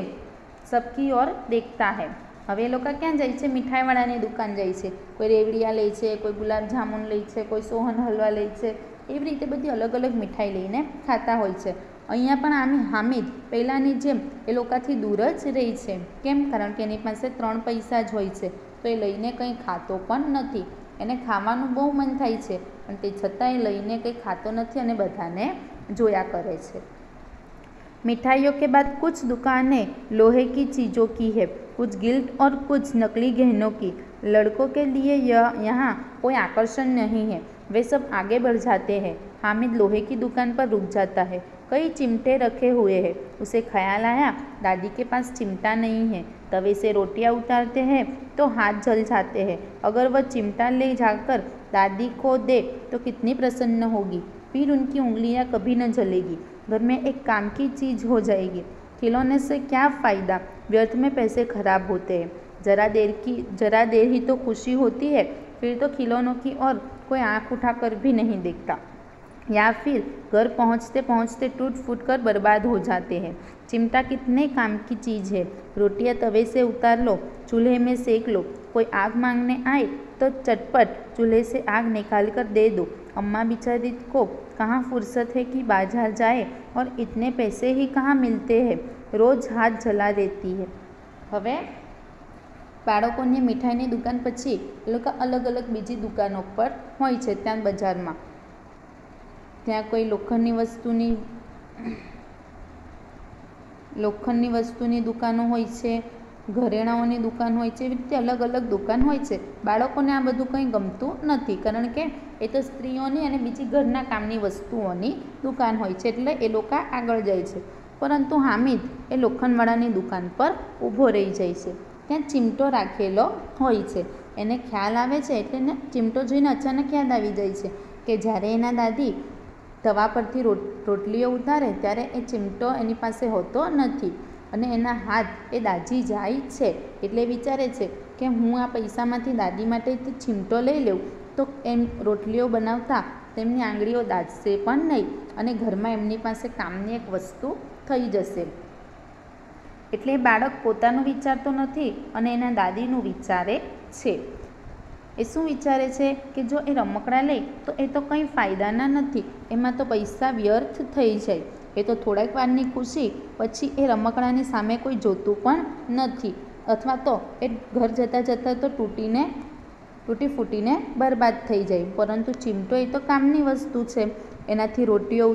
सबकी ओर देखता है. હવે એ લોકો ક્યાં જાય છે? મીઠાઈવાળાની દુકાન જાય છે. કોઈ રેવડિયા લે છે, કોઈ ગુલાબ જામુન લે છે, કોઈ સોહન હલવા લે છે. એવી રીતે બધી અલગ અલગ મીઠાઈ લઈને ખાતા હોય છે. અહીંયા પણ હામિદ પહેલાંની જેમ એ લોકોથી દૂર જ રહી છે. કેમ? કારણ કે એની પાસે 3 પૈસા જ હોય છે. તો એ લઈને કંઈ ખાતો પણ નથી. એને ખાવાનું બહુ મન થાય છે પણ તે છતાં એ લઈને કંઈ ખાતો નથી અને બધાને જોયા કરે છે. मिठाइयों के बाद कुछ दुकानें लोहे की चीज़ों की है, कुछ गिल्ट और कुछ नकली गहनों की. लड़कों के लिए यहाँ कोई आकर्षण नहीं है. वे सब आगे बढ़ जाते हैं. हामिद लोहे की दुकान पर रुक जाता है. कई चिमटे रखे हुए हैं. उसे ख्याल आया दादी के पास चिमटा नहीं है. तवे से रोटियां उतारते हैं तो हाथ जल जाते हैं. अगर वह चिमटा ले जाकर दादी को दे तो कितनी प्रसन्न होगी. फिर उनकी उंगलियां कभी न जलेगी. घर में एक काम की चीज़ हो जाएगी. खिलौने से क्या फ़ायदा? व्यर्थ में पैसे खराब होते हैं. जरा देर ही तो खुशी होती है. फिर तो खिलौनों की ओर कोई आँख उठाकर भी नहीं देखता. या फिर घर पहुँचते पहुँचते टूट फूट कर बर्बाद हो जाते हैं. चिमटा कितने काम की चीज़ है. रोटियां तवे से उतार लो, चूल्हे में सेक लो. कोई आग मांगने आए तो चटपट चूल्हे से आग निकाल कर दे दो. अम्मा बिचारी को कहाँ फुर्सत है कि बाजार जाए और इतने पैसे ही कहाँ मिलते हैं. रोज हाथ जला देती है. હવે બાળકોની મીઠાઈની દુકાન પછી એ લોકો અલગ અલગ બીજી દુકાનો પર હોય છે. ત્યાં બજારમાં ત્યાં કોઈ લોખંડની વસ્તુની દુકાનો હોય છે, ઘરેણાઓની દુકાન હોય છે. એવી રીતે અલગ અલગ દુકાન હોય છે. બાળકોને આ બધું કંઈ ગમતું નથી કારણ કે એ તો સ્ત્રીઓની અને બીજી ઘરના કામની વસ્તુઓની દુકાન હોય છે એટલે એ લોકો આગળ જાય છે. પરંતુ હામિદ એ લોખંડવાળાની દુકાન પર ઊભો રહી જાય છે. ત્યાં ચીમટો રાખેલો હોય છે. એને ખ્યાલ આવે છે એટલે એને ચીમટો જોઈને અચાનક યાદ આવી જાય છે કે જ્યારે એના દાદી તવા પરથી રોટલીઓ ઉતારે ત્યારે એ ચીમટો એની પાસે હોતો નથી. અને એના હાથ એ દાઝી જાય છે. એટલે વિચારે છે કે હું આ પૈસામાંથી દાદી માટે ચીમટો લઈ લઉં તો એમ રોટલીઓ બનાવતા તેમની આંગળીઓ દાઝશે પણ નહીં અને ઘરમાં એમની પાસે કામની એક વસ્તુ થઈ જશે. એટલે બાળક પોતાનું વિચારતો નથી અને એના દાદીનું વિચારે છે. એ શું વિચારે છે કે જો એ રમકડાં લે તો એ તો કંઈ ફાયદાના નથી, એમાં તો પૈસા વ્યર્થ થઈ જાય. એ તો થોડાક વારની ખુશી પછી એ રમકડાની સામે કોઈ જોતું પણ નથી, અથવા તો એ ઘર જતાં જતાં તો તૂટી ફૂટીને બરબાદ થઈ જાય. પરંતુ ચીમટો એ તો કામની વસ્તુ છે. એનાથી રોટલીઓ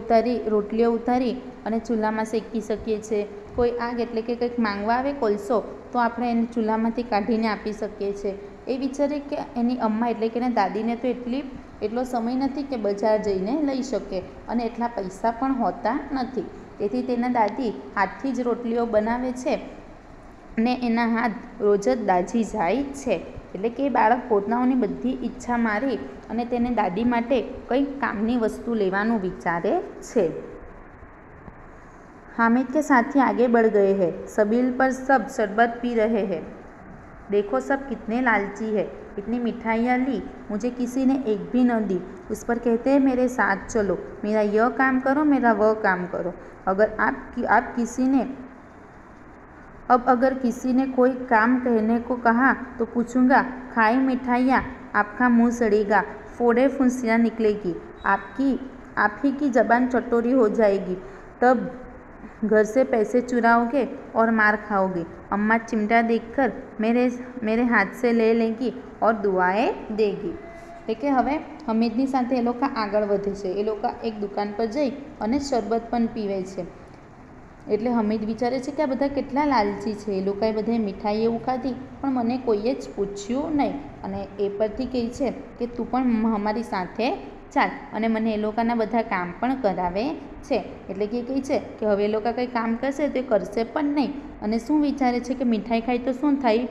ઉતારી અને ચૂલામાં શેકી શકીએ છીએ. કોઈ આગ એટલે કે કંઈક માંગવા આવે કોલસો તો આપણે એને ચૂલામાંથી કાઢીને આપી શકીએ છીએ. એ વિચારે કે એની અમ્મા એટલે કે એના દાદીને તો એટલો સમય નથી કે બજાર જઈને લઈ શકે અને એટલા પૈસા પણ હોતા નથી. તેથી તેના દાદી હાથથી જ રોટલીઓ બનાવે છે અને એના હાથ રોજ જ દાઝી જાય છે. એટલે કે બાળક પોતાની બધી ઈચ્છા મારી અને તેને દાદી માટે કંઈક કામની વસ્તુ લેવાનું વિચારે છે. हामिद के साथी आगे बढ़ गए हैं. सबील पर सब शरबत पी रहे हैं. देखो सब कितने लालची है. इतनी मिठाइयाँ ली, मुझे किसी ने एक भी न दी. उस पर कहते हैं मेरे साथ चलो, मेरा यह काम करो, मेरा वह काम करो. अगर किसी ने कोई काम कहने को कहा तो पूछूंगा, खाई मिठाइयाँ, आपका मुंह सड़ेगा, फोड़े फुंसियाँ निकलेगी, आप ही की जबान चटोरी हो जाएगी. तब घर से पैसे चुराओगे और मार खाओगे. अम्मा चिमटा देखकर मेरे हाथ से ले लेगी और दुआएं देगी. એટલે કે હવે હમીદની સાથે એ લોકો આગળ વધે છે. એ લોકો એક દુકાન પર જઈ અને શરબત પણ પીવે છે. એટલે હમીદ વિચારે છે કે આ બધા કેટલા લાલચી છે. એ લોકોએ બધાએ મીઠાઈ એવું ખાધી પણ મને કોઈએ જ પૂછ્યું નહીં. અને એ પરથી કહે છે કે તું પણ અમારી સાથે ચાલ અને મને એ લોકોના બધા કામ પણ કરાવે છે. એટલે કે કહે છે કે હવે એ લોકો કંઈ કામ કરશે તો એ કરશે પણ નહીં. અને શું વિચારે છે કે મીઠાઈ ખાઈ તો શું થાય,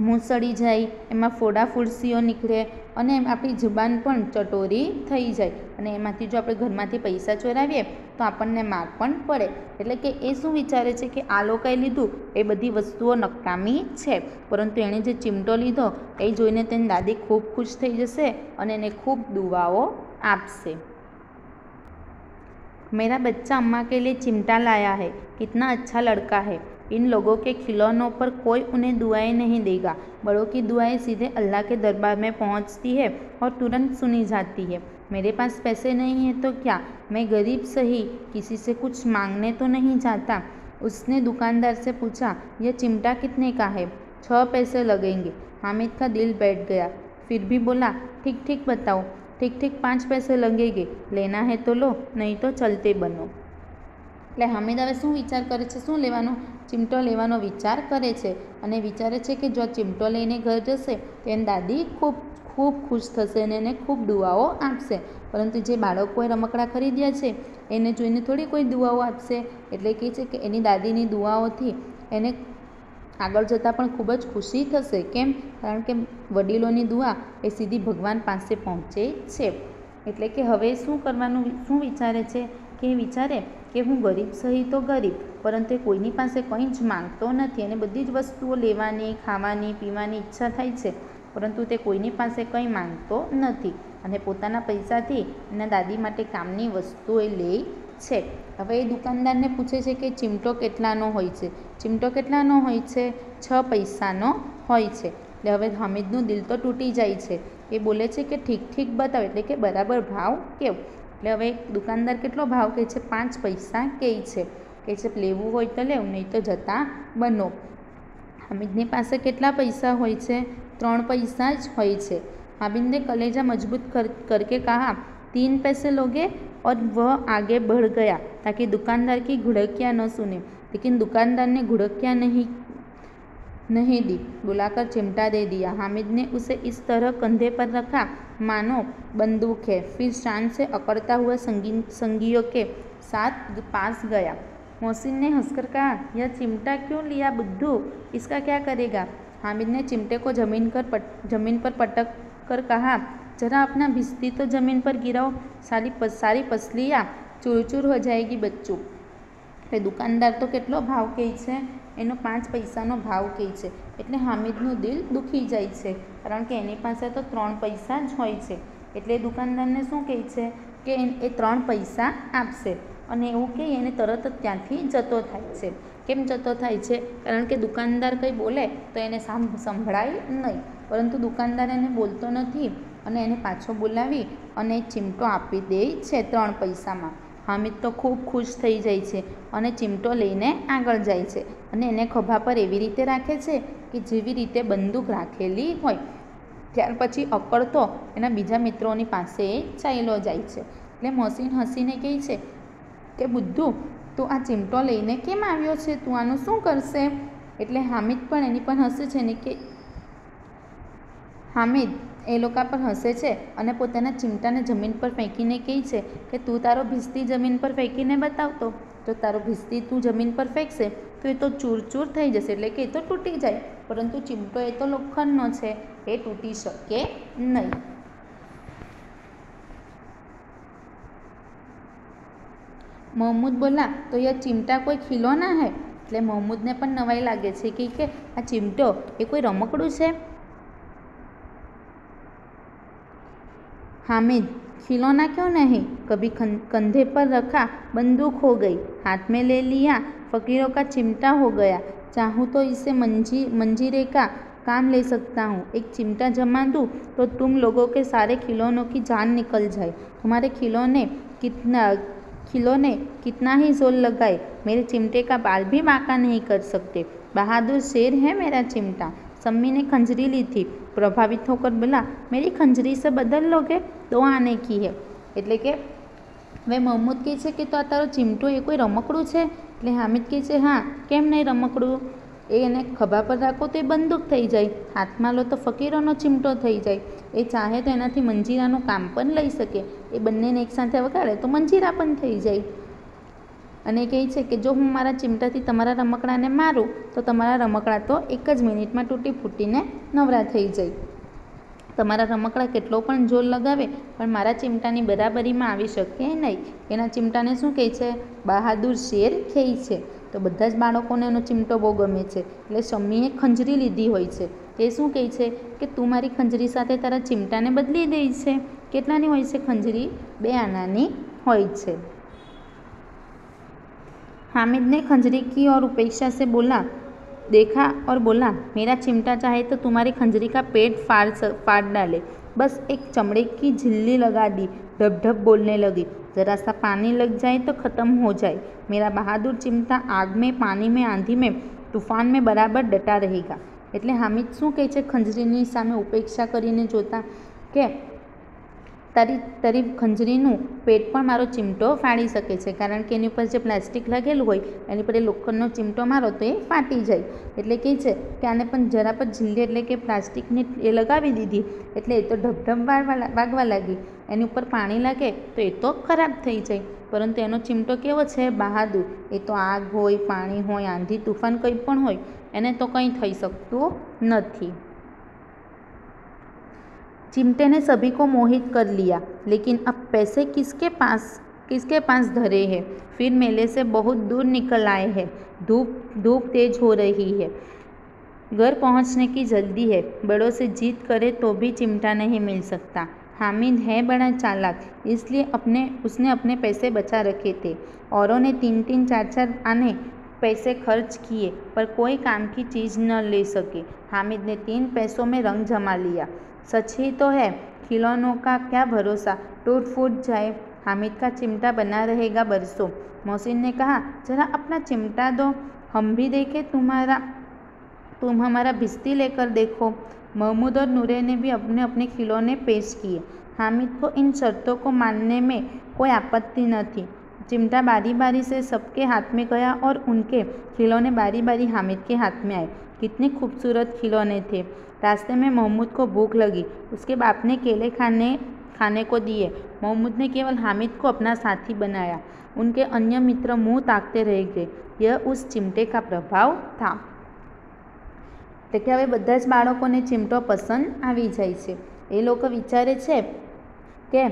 મું સડી જાય, એમાં ફોડા ફુરસીઓ નીકળે અને આપણી જુબાન પણ ચટોરી થઈ જાય. અને એમાંથી જો આપણે ઘરમાંથી પૈસા ચોરાવીએ તો આપણને માર પણ પડે. એટલે કે એ શું વિચારે છે કે આ લોકોએ લીધું એ બધી વસ્તુઓ નકામી છે, પરંતુ એણે જે ચીમટો લીધો એ જોઈને તેની દાદી ખૂબ ખુશ થઈ જશે અને એને ખૂબ દુઆઓ આપશે. मेरा बच्चा अम्मा के लिए चिमटा लाया है. कितना अच्छा लड़का है. इन लोगों के खिलौनों पर कोई उन्हें दुआएं नहीं देगा. बड़ों की दुआएं सीधे अल्लाह के दरबार में पहुंचती है और तुरंत सुनी जाती है. मेरे पास पैसे नहीं है तो क्या, मैं गरीब सही, किसी से कुछ मांगने तो नहीं चाहता. उसने दुकानदार से पूछा, यह चिमटा कितने का है. 6 पैसे लगेंगे. हामिद का दिल बैठ गया. फिर भी बोला, ठीक ठीक बताओ. ठीक 5 पैसे लगेंगे. लेना है तो लो, नहीं तो चलते बनो. એટલે હામિદ હવે શું વિચાર કરે છે, શું લેવાનો, ચીમટો લેવાનો વિચાર કરે છે. અને વિચારે છે કે જો ચીમટો લઈને ઘર જશે તો એની દાદી ખૂબ ખૂબ ખુશ થશે અને એને ખૂબ દુઆઓ આપશે. પરંતુ જે બાળકોએ રમકડાં ખરીદ્યા છે એને જોઈને થોડી કોઈ દુઆઓ આપશે. એટલે કહે છે કે એની દાદીની દુઆઓથી એને આગળ જતાં પણ ખૂબ જ ખુશી થશે. કેમ? કારણ કે વડીલોની દુઆ એ સીધી ભગવાન પાસે પહોંચે છે. એટલે કે હવે શું કરવાનું, શું વિચારે છે કે વિચારે કે હું ગરીબ સહી તો ગરીબ, પરંતુ એ કોઈની પાસે કંઈ જ માંગતો નથી. અને બધી જ વસ્તુઓ લેવાની, ખાવાની, પીવાની ઈચ્છા થાય છે, પરંતુ તે કોઈની પાસે કંઈ માંગતો નથી. અને પોતાના પૈસાથી એના દાદી માટે કામની વસ્તુઓ એ લે છે. હવે એ દુકાનદારને પૂછે છે કે ચીમટો કેટલાનો હોય છે. ચીમટો કેટલાનો હોય છે? 6 પૈસાનો હોય છે. એટલે હવે હામિદનું દિલ તો તૂટી જાય છે. એ બોલે છે કે ઠીક બતાવો, એટલે કે બરાબર ભાવ કેવો. એટલે હવે દુકાનદાર કેટલો ભાવ કહે છે? 5 પૈસા કહે છે લેવું હોય તો લેવું, નહીં તો જતા બનો. હામિદની પાસે કેટલા પૈસા હોય છે? 3 પૈસા જ હોય છે. हामिद ने कलेजा मजबूत करके कहा, 3 पैसे लोगे, और वह आगे बढ़ गया ताकि दुकानदार की घुड़कियाँ न सुने. लेकिन दुकानदार ने घुड़कियाँ नहीं दी. बुलाकर चिमटा दे दिया. हामिद ने उसे इस तरह कंधे पर रखा मानो बंदूक है. फिर शान से अकड़ता हुआ संगियों के साथ पास गया. मोहसिन ने हंसकर कहा, यह चिमटा क्यों लिया बुद्धू, इसका क्या करेगा. हामिद ने चिमटे को जमीन पर पटक कर कहा, जरा अपना भिस्ती तो जमीन पर गिराओ, सारी पसलियाँ चूर चूर हो जाएगी बच्चों. એટલે દુકાનદાર તો કેટલો ભાવ કહે છે, એનો 5 પૈસાનો ભાવ કહે છે. એટલે હામિદનું દિલ દુખી જાય છે, કારણ કે એની પાસે તો 3 પૈસા જ હોય છે. એટલે દુકાનદારને શું કહે છે કે એ 3 પૈસા આપશે, અને એવું કહી એને તરત જ ત્યાંથી જતો થાય છે. કેમ જતો થાય છે? કારણ કે દુકાનદાર કંઈ બોલે તો એને સંભળાય નહીં, પરંતુ દુકાનદાર એને બોલતો નથી અને એને પાછો બોલાવી અને ચીમટો આપી દે છે 3 પૈસામાં. હામિદ તો ખૂબ ખુશ થઈ જાય છે અને ચીમટો લઈને આગળ જાય છે અને એને ખભા પર એવી રીતે રાખે છે કે જેવી રીતે બંદૂક રાખેલી હોય. ત્યાર પછી અકળતો એના બીજા મિત્રોની પાસે ચાલ્યો જાય છે. એટલે મોહસીન હસીને કહે છે કે બુદ્ધુ, તું આ ચીમટો લઈને કેમ આવ્યો છે? તું આનું શું કરશે? એટલે હામિદ પણ એની પર હસે છે ને કે હામિદ એ લોકો પર હસે છે અને પોતાના ચીમટાને જમીન પર ફેંકીને કહે છે કે તું તારો ભીસ્તી જમીન પર ફેંકીને બતાવતો. તો તારો ભીસ્તી તું જમીન પર ફેંકશે તો એ તો ચૂરચૂર થઈ જશે, એટલે કે એ તો તૂટી જાય. પરંતુ ચીમટો એ તો લોખંડનો છે, એ તૂટી શકે નહીં. महमूद बोला तो यह चिमटा कोई खिलौना है? એટલે महमूदને પણ નવાઈ લાગે છે કે આ ચીમટો એ કોઈ રમકડું છે. हामिद, खिलौना क्यों नहीं? कभी कंधे पर रखा बंदूक हो गई, हाथ में ले लिया फकीरों का चिमटा हो गया. चाहूँ तो इसे मंजीरे का काम ले सकता हूँ. एक चिमटा जमा दूँ तो तुम लोगों के सारे खिलौनों की जान निकल जाए. तुम्हारे खिलौने कितना ही जोर लगाए, मेरे चिमटे का बाल भी बांका नहीं कर सकते. बहादुर शेर है मेरा चिमटा. सम्मी ने खंजरी ली थी. प्रभावित होकर बोला, मेरी खंजरी से बदल लोगे? 2 आने की है. એટલે કે હવે महमूद કહે છે કે તો આ તારો ચીમટો એ કોઈ રમકડું છે? એટલે હામિદ કહે છે, હા, કેમ નહીં રમકડું? એને ખભા પર રાખો તો એ બંદૂક થઈ જાય, હાથમાં લો તો ફકીરોનો ચીમટો થઈ જાય. એ ચાહે તો એનાથી મંજીરાનું કામ પણ લઈ શકે. એ બંનેને એકસાથે વગાડે તો મંજીરા પણ થઈ જાય. અને કહે છે કે જો હું મારા ચીમટાથી તમારા રમકડાને મારું તો તમારા રમકડા તો 1 જ મિનિટમાં તૂટી ફૂટીને નવરા થઈ જાય. તમારા રમકડા કેટલો પણ જોર લગાવે પણ મારા ચીમટાની બરાબરીમાં આવી શકે નહીં. એના ચીમટાને શું કહે છે? બહાદુર શેર કહે છે. તો બધા જ બાળકોને એનો ચીમટો બહુ ગમે છે. એટલે શમ્મીએ ખંજરી લીધી હોય છે. તે શું કહે છે કે તું મારી ખંજરી સાથે તારા ચીમટાને બદલી દે છે. કેટલાની હોય છે ખંજરી? 2 આનાની હોય છે. हामिद ने खंजरी की और उपेक्षा से बोला, देखा और बोला, मेरा चिमटा चाहे तो तुम्हारी खंजरी का पेट फाड़ डाले. बस एक चमड़े की झिल्ली लगा दी. ढप ढप बोलने लगी. जरा सा पानी लग जाए तो ख़त्म हो जाए. मेरा बहादुर चिमटा आग में, पानी में, आंधी में, तूफान में बराबर डटा रहेगा. એટલે હામિદ શું કહે છે ખંજરીની સામે ઉપેક્ષા કરીને જોતા કે તારી ખંજરીનું પેટ પણ મારો ચીમટો ફાડી શકે છે, કારણ કે એની ઉપર જે પ્લાસ્ટિક લાગેલું હોય એની પર એ લોખંડનો ચીમટો મારો તો એ ફાટી જાય. એટલે કહે છે કે આને પણ જરા પર ઝીલ્લી એટલે કે પ્લાસ્ટિકની એ લગાવી દીધી એટલે એ તો ઢબઢબ વાગવા લાગી. એની ઉપર પાણી લાગે તો એ તો ખરાબ થઈ જાય. પરંતુ એનો ચીમટો કેવો છે? બહાદુર. એ તો આગ હોય, પાણી હોય, આંધી તુફાન કંઈ પણ હોય, એને તો કંઈ થઈ શકતું નથી. चिमटे ने सभी को मोहित कर लिया, लेकिन अब पैसे किसके पास धरे हैं? फिर मेले से बहुत दूर निकल आए हैं. धूप तेज हो रही है. घर पहुंचने की जल्दी है. बड़ों से जीत करे तो भी चिमटा नहीं मिल सकता. हामिद है बड़ा चालाक, इसलिए उसने अपने पैसे बचा रखे थे. औरों ने 3-3, 4-4 आने पैसे खर्च किए पर कोई काम की चीज़ न ले सके. हामिद ने 3 पैसों में रंग जमा लिया. सच ही तो है, खिलौनों का क्या भरोसा, टूट फूट जाए. हामिद का चिमटा बना रहेगा बरसों. मोहसिन ने कहा, जरा अपना चिमटा दो, हम भी देखें. तुम हमारा भिस्ती लेकर देखो. महमूद और नूरे ने भी अपने अपने खिलौने पेश किए. हामिद को इन शर्तों को मानने में कोई आपत्ति न थी. चिमटा बारी बारी से सबके हाथ में गया और उनके खिलौने बारी बारी हामिद के हाथ में आए. कितने खूबसूरत खिलौने थे. रास्ते में महमूद को भूख लगी. उसके बाप ने केले खाने को दिए. महमूद ने केवल हामिद को अपना साथी बनाया. उनके अन्य मित्र मुंह ताकते रह गए. यह उस चिमटे का प्रभाव था. એટલે કે હવે બધા જ બાળકોને ચીમટો પસંદ આવી જાય છે. એ લોકો વિચારે છે કે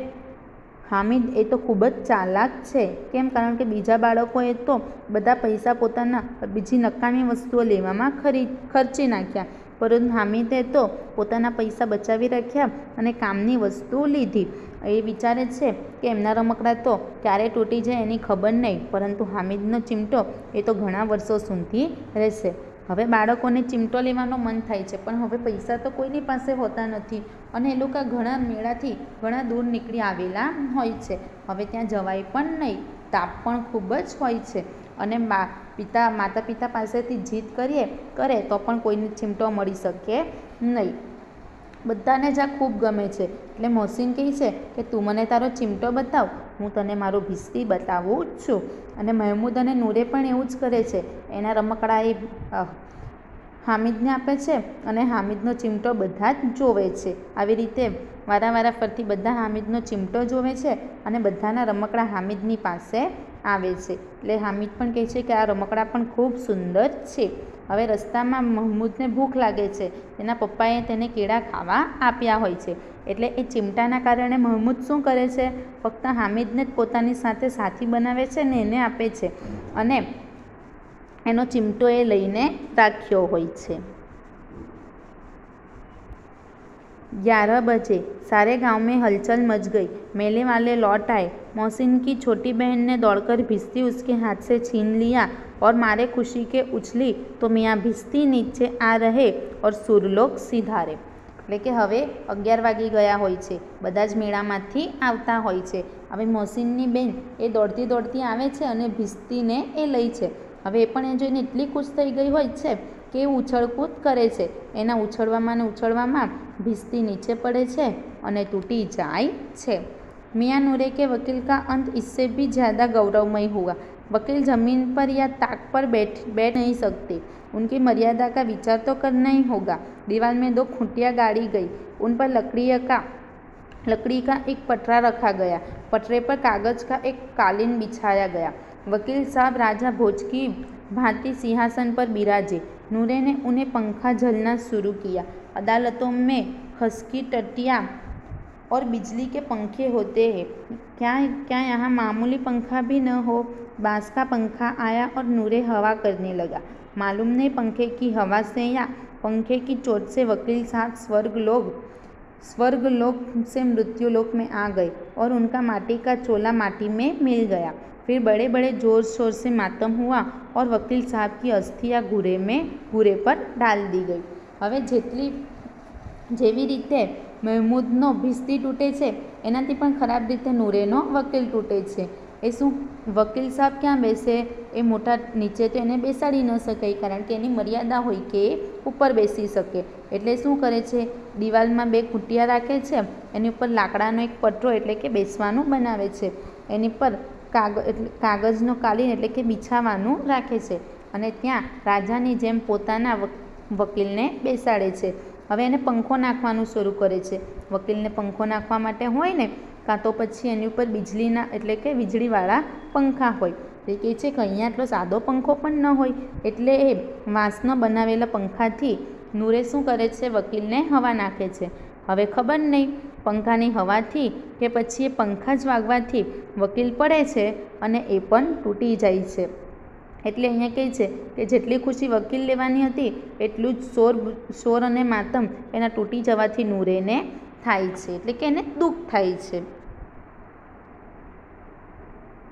हामिद ए तो खूब ज चालाक छे। केम? कारण के बीजा बाळकोए तो बधा पैसा पोताना बीजी नकामी वस्तुओ लेवामां खर्ची नाख्या, परंतु हामिदे तो पोताना पैसा बचावी राख्या अने कामनी वस्तु लीधी। ए विचारे छे के एमना रमकड़ा तो क्यारे तूटी जाय एनी खबर नहीं, परंतु हामिदनो चीमटो ए तो घणा वर्षो सुधी रहेशे। हवे बाळकोने चीमटो लेवानो मन थाय छे, पण हवे पैसा तो कोईनी पासे होता नथी अने ए लोका घणा मेळाथी घणा दूर निकળી आवेला होय छे। हवे त्यां जवाय पण नहीं, ताप पण खूब ज होय छे अने माता पिता पासेथी जीत करे तो पण कोईने चीमटो मळी शके नहीं। बधाने ज आ खूब गमे छे એટલે મોહસિન કહે છે કે તું મને તારો ચીમટો બતાવ, હું તને મારો ભીસ્તી બતાવું છું। અને મહેમૂદ અને નૂરે પણ એવું જ કરે છે। એના રમકડા એ હામિદને આપે છે અને હામિદનો ચીમટો બધા જ જોવે છે। આવી રીતે વારા ફરતી બધા હામિદનો ચીમટો જોવે છે અને બધાના રમકડા હામિદની પાસે આવે છે। એટલે હામિદ પણ કહે છે કે આ રમકડા પણ ખૂબ સુંદર છે। હવે રસ્તામાં મહમૂદને ભૂખ લાગે છે। તેના પપ્પાએ તેને કેળા ખાવા આપ્યા હોય છે, એટલે એ ચીમટાના કારણે મહમૂદ શું કરે છે? ફક્ત હામિદને જ પોતાની સાથે સાથી બનાવે છે ને એને આપે છે અને એનો ચીમટો એ લઈને રાખ્યો હોય છે। 11 बजे सारे गांव में हलचल मच गई। मेले वाले लौट आए। मोहसिन की छोटी बहन ने दौड़कर भिस्ती उसके हाथ से छीन लिया और मारे खुशी के उछली तो मियाँ भिस्ती नीचे आ रहे और सुरलोक सिधारे। એટલે કે હવે 11 વાગી ગયા હોય છે, બધા જ મેળામાંથી આવતા હોય છે। હવે મોહસિનની બેન એ દોડતી આવે છે અને ભીસ્તીને એ લઈ છે। હવે એ પણ એ જોઈને એટલી ખુશ થઈ ગઈ હોય છે કે ઉછળકૂદ કરે છે। એના ઉછળવામાં ભીસ્તી નીચે પડે છે અને તૂટી જાય છે। मियाँ नूरे के वकील का अंत इससे भी ज़्यादा गौरवमय हुआ। वकील ज़मीन पर या ताक पर बैठ नहीं सकते, उनकी मर्यादा का विचार तो करना ही होगा। दीवार में 2 खूंटियाँ गाड़ी गई, उन पर लकड़ी का एक पटरा रखा गया। पटरे पर कागज़ का एक कालीन बिछाया गया। वकील साहब राजा भोज की भांति सिंहासन पर बिराजे। नूरे ने उन्हें पंखा झलना शुरू किया। अदालतों में खसकी टटिया और बिजली के पंखे होते हैं, क्या यहाँ मामूली पंखा भी न हो? बांस का पंखा आया और नूरे हवा करने लगा। मालूम नहीं पंखे की हवा से या पंखे की चोट से वकील साहब स्वर्गलोक से मृत्युलोक में आ गए और उनका माटी का चोला माटी में मिल गया। फिर बड़े बड़े जोर शोर से मातम हुआ और वकील साहब की अस्थियाँ घूरे पर डाल दी गई। हवे जेवी रीते महमूदनो भीस्ती तूटे छे, एनाथी पण खराब रीते नूरेनो वकील तूटे छे। ए शुं वकील साहब क्या बेसे? ए मोटा नीचे तो एने बेसाड़ी न शकाय, कारण के एनी मर्यादा होय के ऊपर बेसी शके। एटले शुं करे छे? दीवालमां 2 खूंटिया राखे छे, एनी उपर लाकडानो एक पटरो એટલે કે બેસવાનું બનાવે છે। એની પર કાગળનો કાલીન એટલે કે બિછાવાનું રાખે છે અને ત્યાં રાજાની જેમ પોતાના વકીલને બેસાડે છે। હવે એને પંખો નાખવાનું શરૂ કરે છે। વકીલને પંખો નાખવા માટે હોય ને, કાં તો પછી એની ઉપર વીજળીના એટલે કે વીજળીવાળા પંખા હોય। તે કહે છે કે અહીંયા આટલો સાદો પંખો પણ ન હોય, એટલે એ વાંસનો બનાવેલા પંખાથી નૂરે શું કરે છે? વકીલને હવા નાખે છે। હવે ખબર નહીં પંખાની હવાથી કે પછી એ પંખા જ વાગવાથી વકીલ પડે છે અને એ પણ તૂટી જાય છે। એટલે અહીંયા કહે છે કે જેટલી ખુશી વકીલ લેવાની હતી એટલું જ શોર અને માતમ એના તૂટી જવાથી નૂરેને થાય છે, એટલે કે એને દુઃખ થાય છે।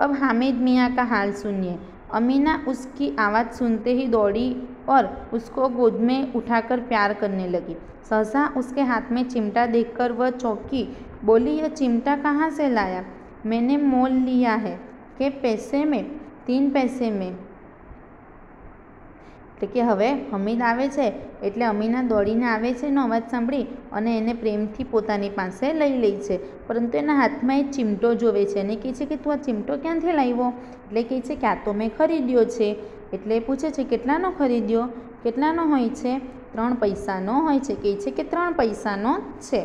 अब हामिद मियाँ का हाल सुनिए। अमीना उसकी आवाज़ सुनते ही दौड़ी और उसको गोद में उठाकर प्यार करने लगी। सहसा उसके हाथ में चिमटा देखकर वह चौंकी, बोली, यह चिमटा कहाँ से लाया? मैंने मोल लिया है। के पैसे में? 3 पैसे में। એટલે કે હવે હમીદ આવે છે એટલે અમીના દોડીને આવે છે એનો અવાજ સાંભળી અને એને પ્રેમથી પોતાની પાસે લઈ લે છે, પરંતુ એના હાથમાં એ ચીમટો જોવે છે અને કહે છે કે તું આ ચીમટો ક્યાંથી લાવ્યો? એટલે કહે છે કે આ તો મેં ખરીદ્યો છે। એટલે પૂછે છે કેટલાનો ખરીદ્યો? કેટલાનો હોય છે? 3 પૈસાનો હોય છે। કહે છે કે 3 પૈસાનો છે।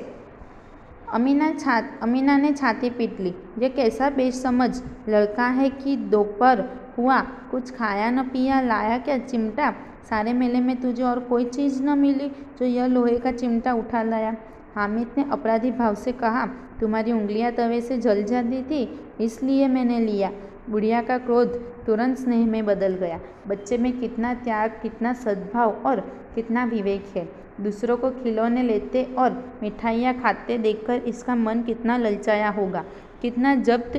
अमीना ने छाती पीट ली। ये कैसा बेसमझ लड़का है कि दोपहर हुआ कुछ खाया न पिया, लाया क्या चिमटा? सारे मेले में तुझे और कोई चीज़ न मिली जो यह लोहे का चिमटा उठा लाया? हामिद ने अपराधी भाव से कहा, तुम्हारी उंगलियां तवे से जल जाती थी, इसलिए मैंने लिया। बुढ़िया का क्रोध तुरंत स्नेह में बदल गया। बच्चे में कितना त्याग, कितना सद्भाव और कितना विवेक है। दूसरों को खिलौने लेते और मिठाइयाँ खाते देखकर इसका मन कितना ललचाया होगा, कितना जब्त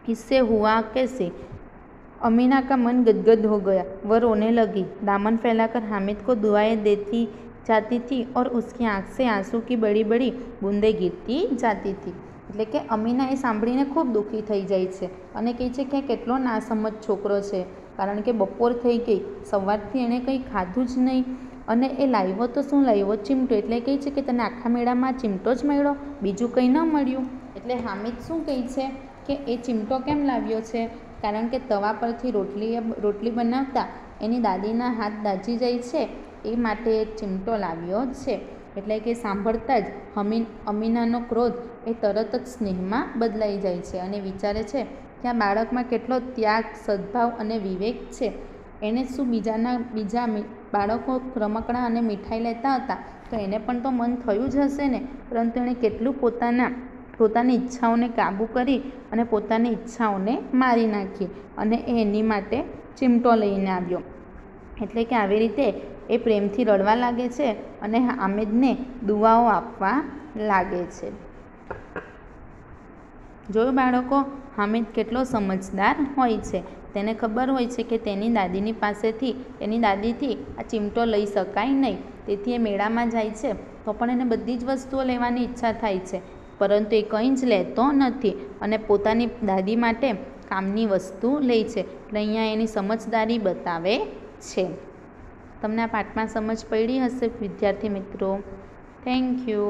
इससे हुआ कैसे। अमीना का मन गदगद हो गया। वह रोने लगी, दामन फैलाकर हामिद को दुआएं देती जाती थी और उसकी आँख से आंसू की बड़ी बड़ी बूंदें गिरती जाती थी। એટલે કે અમીના એ સાંભળીને ખૂબ દુઃખી થઈ જાય છે અને કહે છે કે કેટલો નાસમજ છોકરો છે, કારણ કે બપોર થઈ ગઈ, સવારથી એણે કંઈ ખાધું જ નહીં અને એ લાવ્યો તો શું લાવ્યો? ચીમટો. એટલે કહે છે કે તને આખા મેળામાં ચીમટો જ મળ્યો, બીજું કંઈ ન મળ્યું. એટલે હામિદ શું કહે છે કે એ ચીમટો કેમ લાવ્યો છે? કારણ કે તવા પરથી રોટલી બનાવતા એની દાદીના હાથ દાઝી જાય છે, એ માટે એ ચીમટો લાવ્યો છે. એટલે કે સાંભળતા જ અમીનાનો ક્રોધ એ તરત જ સ્નેહમાં બદલાઈ જાય છે અને વિચારે છે કે આ બાળકમાં કેટલો ત્યાગ, સદ્ભાવ અને વિવેક છે. એને શું બીજા બાળકો રમકડાં અને મીઠાઈ લેતા હતા તો એને પણ તો મન થયું જ હશે ને, પરંતુ એણે કેટલું પોતાની ઈચ્છાઓને કાબૂ કરી અને પોતાની ઈચ્છાઓને મારી નાખી અને એની માટે ચીમટો લઈને આવ્યો. એટલે કે આવી રીતે એ પ્રેમથી રડવા લાગે છે અને હામિદને દુઆઓ આપવા લાગે છે. જોયું બાળકો, હામિદ કેટલો સમજદાર હોય છે. તેને ખબર હોય છે કે તેની દાદીથી આ ચીમટો લઈ શકાય નહીં, તેથી એ મેળામાં જાય છે તો પણ એને બધી જ વસ્તુઓ લેવાની ઈચ્છા થાય છે, પરંતુ એ કંઈ જ લેતો નથી અને પોતાની દાદી માટે કામની વસ્તુ લે છે. એટલે અહીંયા એની સમજદારી બતાવે છે. તમને આ પાઠમાં સમજ પડી હશે વિદ્યાર્થી મિત્રો. Thank you.